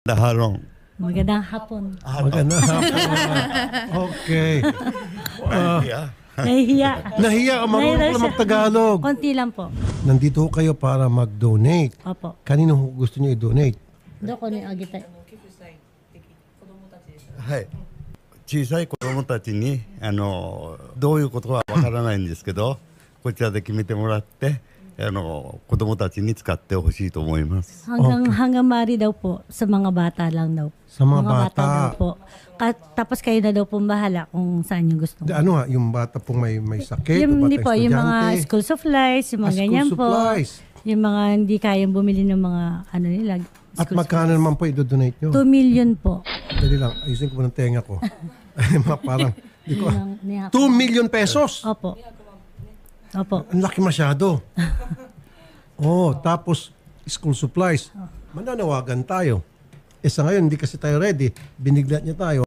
Daharong. Magandang hapon. Maganda hapon. Okay. Nahihiya. Nahiya ka, marunong Nahiya pala siya. mag-Tagalog. Konti lang po. Nandito ho kayo para mag-donate. Opo. Kanino ho gusto niyo i-donate? Doko ni Agita. はい。小さい子供たちに、どういうことはわからないんですけど、こちらで決めてもらって、子供たちに使ってほしいと思います。Hanggang mari daw po sa mga bata lang daw. Sa mga bata. daw po. Tapos kayo na daw po bahala kung saan yung gusto. Ano ha, yung bata pong may sakit? Yung, o hindi bata po, yung mga estudyante? school supplies, yung mga School ganyan supplies. po. Yung mga hindi kayang bumili ng mga ano nila. At magkano naman po i-donate nyo? 2 million po. Dali lang, ayusin ko ng tenga ko. Ay, parang, di ko, Yun ang 2 million pesos! Opo. Opo. Ang laki masyado. Tapos school supplies. Mananawagan tayo. Sa ngayon, hindi kasi tayo ready. Biniglat niya tayo.